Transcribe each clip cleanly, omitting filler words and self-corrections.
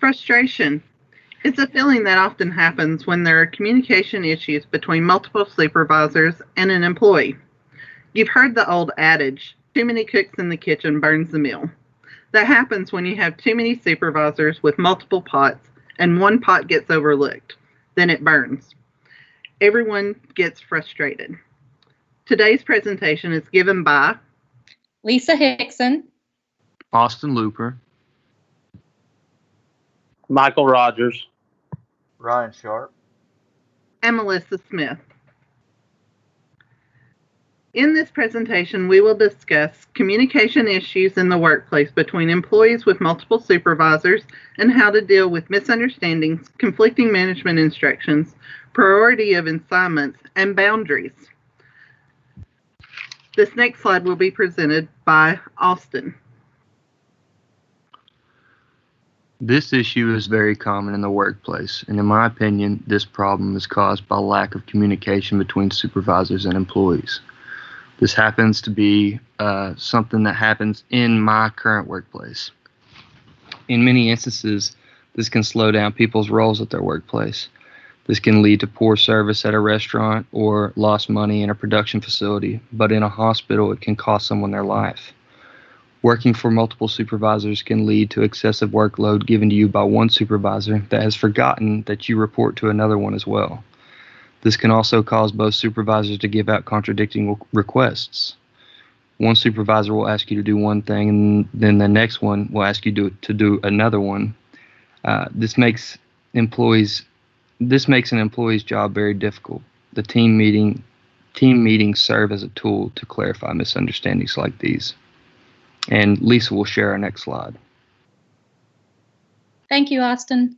Frustration. It's a feeling that often happens when there are communication issues between multiple supervisors and an employee. You've heard the old adage, too many cooks in the kitchen burns the meal. That happens when you have too many supervisors with multiple pots and one pot gets overlooked. Then it burns. Everyone gets frustrated. Today's presentation is given by Lisa Hickson, Austin Looper, Michael Rogers, Ryan Sharp, and Melissa Smith. In this presentation, we will discuss communication issues in the workplace between employees with multiple supervisors and how to deal with misunderstandings, conflicting management instructions, priority of assignments, and boundaries. This next slide will be presented by Austin. This issue is very common in the workplace, and in my opinion, this problem is caused by lack of communication between supervisors and employees. This happens to be something that happens in my current workplace. In many instances, this can slow down people's roles at their workplace. This can lead to poor service at a restaurant or lost money in a production facility, but in a hospital, it can cost someone their life. Working for multiple supervisors can lead to excessive workload given to you by one supervisor that has forgotten that you report to another one as well. This can also cause both supervisors to give out contradicting requests. One supervisor will ask you to do one thing, and then the next one will ask you to do another one. This makes an employee's job very difficult. The team meetings serve as a tool to clarify misunderstandings like these. And Lisa will share our next slide. Thank you, Austin.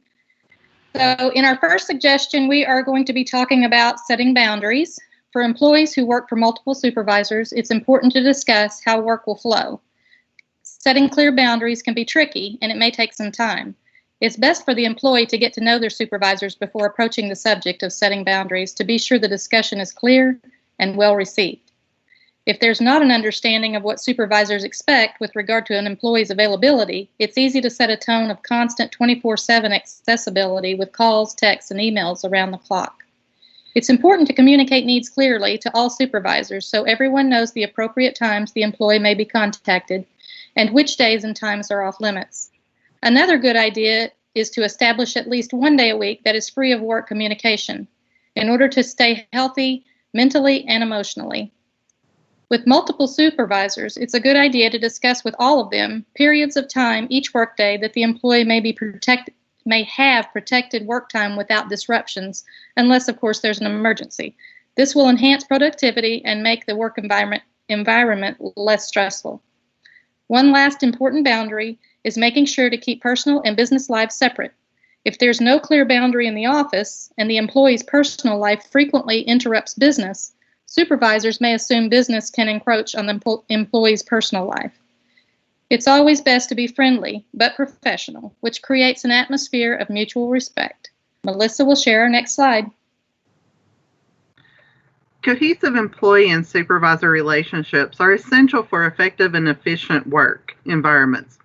So in our first suggestion, we are going to be talking about setting boundaries. For employees who work for multiple supervisors, it's important to discuss how work will flow. Setting clear boundaries can be tricky, and it may take some time. It's best for the employee to get to know their supervisors before approaching the subject of setting boundaries to be sure the discussion is clear and well received. If there's not an understanding of what supervisors expect with regard to an employee's availability, it's easy to set a tone of constant 24/7 accessibility with calls, texts, and emails around the clock. It's important to communicate needs clearly to all supervisors so everyone knows the appropriate times the employee may be contacted and which days and times are off limits. Another good idea is to establish at least one day a week that is free of work communication in order to stay healthy mentally and emotionally. With multiple supervisors, it's a good idea to discuss with all of them periods of time each workday that the employee may have protected work time without disruptions, unless, of course, there's an emergency. This will enhance productivity and make the work environment less stressful. One last important boundary is making sure to keep personal and business lives separate. If there's no clear boundary in the office and the employee's personal life frequently interrupts business, supervisors may assume business can encroach on the employee's personal life. It's always best to be friendly but professional, which creates an atmosphere of mutual respect. Melissa will share our next slide. Cohesive employee and supervisor relationships are essential for effective and efficient work environments.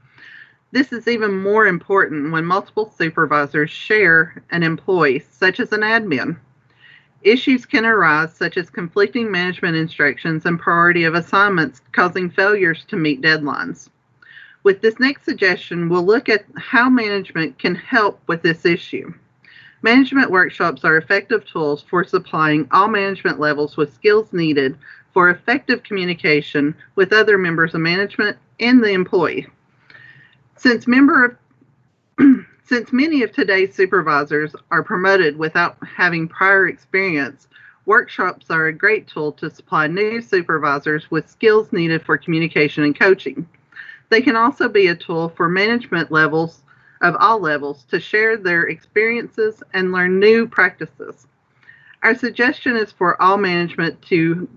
This is even more important when multiple supervisors share an employee, such as an admin. Issues can arise, such as conflicting management instructions and priority of assignments, causing failures to meet deadlines. With this next suggestion, we'll look at how management can help with this issue. Management workshops are effective tools for supplying all management levels with skills needed for effective communication with other members of management and the employee. Since many of today's supervisors are promoted without having prior experience, workshops are a great tool to supply new supervisors with skills needed for communication and coaching. They can also be a tool for management levels of all levels to share their experiences and learn new practices. Our suggestion is for all management to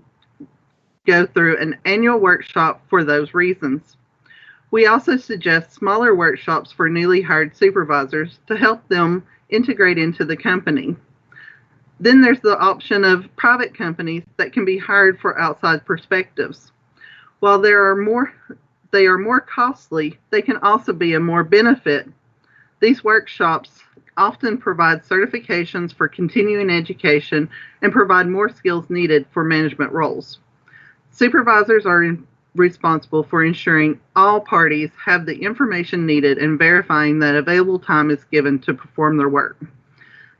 go through an annual workshop for those reasons. We also suggest smaller workshops for newly hired supervisors to help them integrate into the company. Then there's the option of private companies that can be hired for outside perspectives. While they are more costly, they can also be a more benefit These workshops often provide certifications for continuing education and provide more skills needed for management roles. Supervisors are responsible for ensuring all parties have the information needed and verifying that available time is given to perform their work.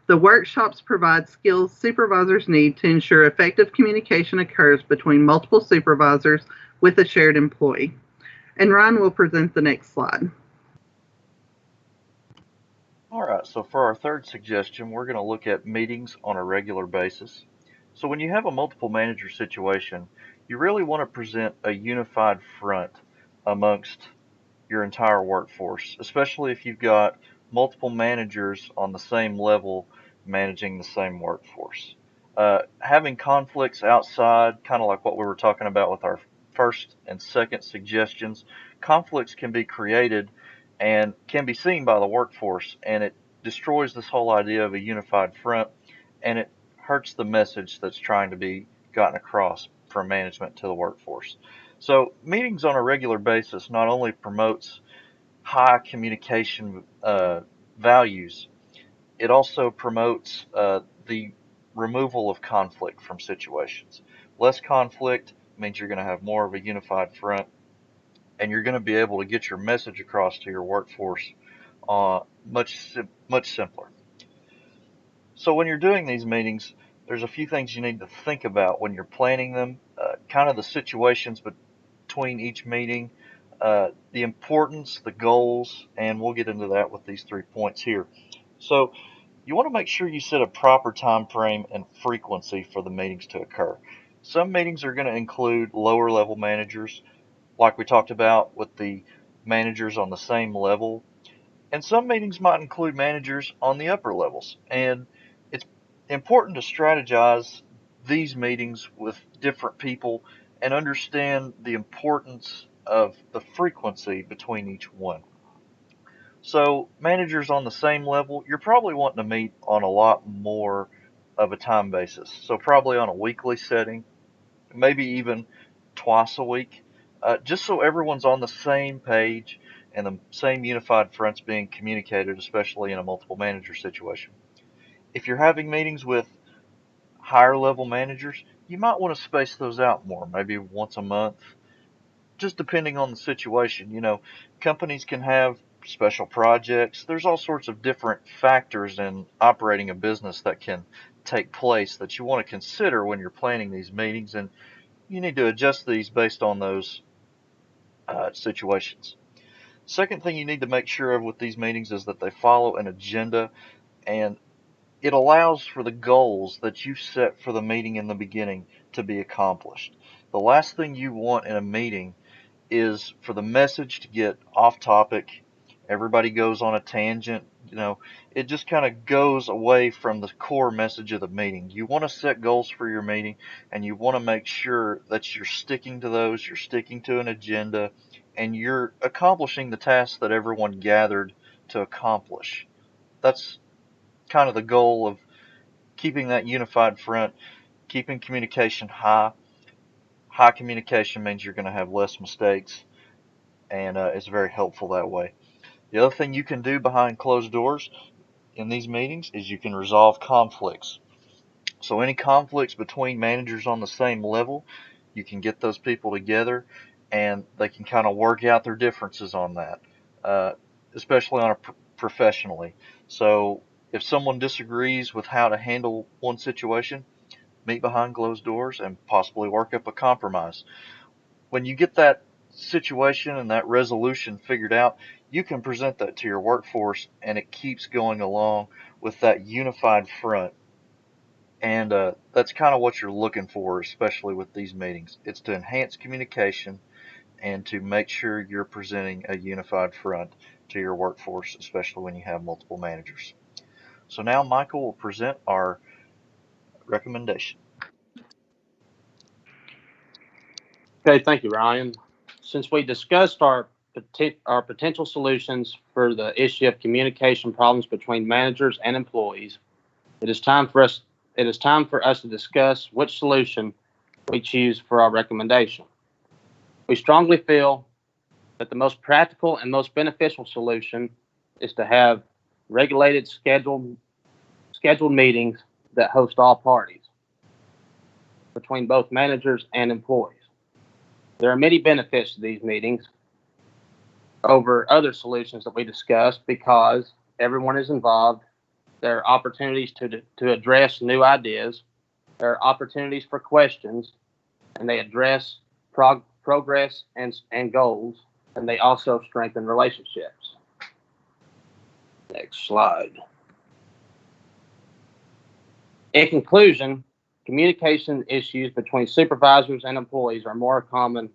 The workshops provide skills supervisors need to ensure effective communication occurs between multiple supervisors with a shared employee. And Ryan will present the next slide. All right, so for our third suggestion, we're going to look at meetings on a regular basis. So when you have a multiple manager situation, you really want to present a unified front amongst your entire workforce, especially if you've got multiple managers on the same level managing the same workforce. Having conflicts outside, kind of like what we were talking about with our first and second suggestions, conflicts can be created and can be seen by the workforce, and it destroys this whole idea of a unified front, and it hurts the message that's trying to be gotten across from management to the workforce. So meetings on a regular basis not only promotes high communication values, it also promotes the removal of conflict from situations. Less conflict means you're going to have more of a unified front, and you're going to be able to get your message across to your workforce much simpler. So when you're doing these meetings, there's a few things you need to think about when you're planning them, kind of the situations between each meeting, the importance, the goals, and we'll get into that with these 3 points here. So you want to make sure you set a proper time frame and frequency for the meetings to occur. Some meetings are going to include lower level managers, like we talked about with the managers on the same level. And some meetings might include managers on the upper levels. And it's important to strategize these meetings with different people and understand the importance of the frequency between each one. So managers on the same level, you're probably wanting to meet on a lot more of a time basis. So probably on a weekly setting, maybe even twice a week, just so everyone's on the same page and the same unified front's being communicated, especially in a multiple manager situation. If you're having meetings with higher level managers, you might want to space those out more, maybe once a month, just depending on the situation. You know, companies can have special projects. There's all sorts of different factors in operating a business that can take place that you want to consider when you're planning these meetings, and you need to adjust these based on those situations. Second thing you need to make sure of with these meetings is that they follow an agenda, and it allows for the goals that you set for the meeting in the beginning to be accomplished. The last thing you want in a meeting is for the message to get off topic. Everybody goes on a tangent. You know, it just kind of goes away from the core message of the meeting. You want to set goals for your meeting, and you want to make sure that you're sticking to those, you're sticking to an agenda, and you're accomplishing the tasks that everyone gathered to accomplish. That's kind of the goal of keeping that unified front, keeping communication high. High communication means you're going to have less mistakes, and it's very helpful that way. The other thing you can do behind closed doors in these meetings is you can resolve conflicts. So any conflicts between managers on the same level, you can get those people together and they can kind of work out their differences on that, especially on a professionally. So if someone disagrees with how to handle one situation, meet behind closed doors and possibly work up a compromise. When you get that situation and that resolution figured out, you can present that to your workforce, and it keeps going along with that unified front. And that's kind of what you're looking for, especially with these meetings. It's to enhance communication and to make sure you're presenting a unified front to your workforce, especially when you have multiple managers. So now Michael will present our recommendation. Okay, thank you, Ryan. Since we discussed our potential solutions for the issue of communication problems between managers and employees, it is time for us to discuss which solution we choose for our recommendation. We strongly feel that the most practical and most beneficial solution is to have regulated scheduled meetings that host all parties between both managers and employees. There are many benefits to these meetings over other solutions that we discussed because everyone is involved. There are opportunities to address new ideas. There are opportunities for questions, and they address progress and goals, and they also strengthen relationships. Next slide. In conclusion, communication issues between supervisors and employees happen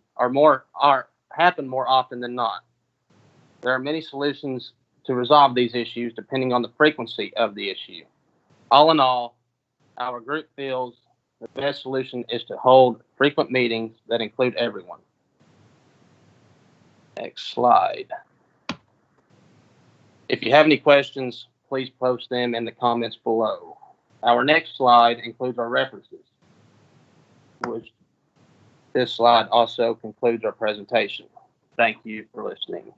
more often than not. There are many solutions to resolve these issues depending on the frequency of the issue. All in all, our group feels the best solution is to hold frequent meetings that include everyone. Next slide. If you have any questions, please post them in the comments below. Our next slide includes our references, which this slide also concludes our presentation. Thank you for listening.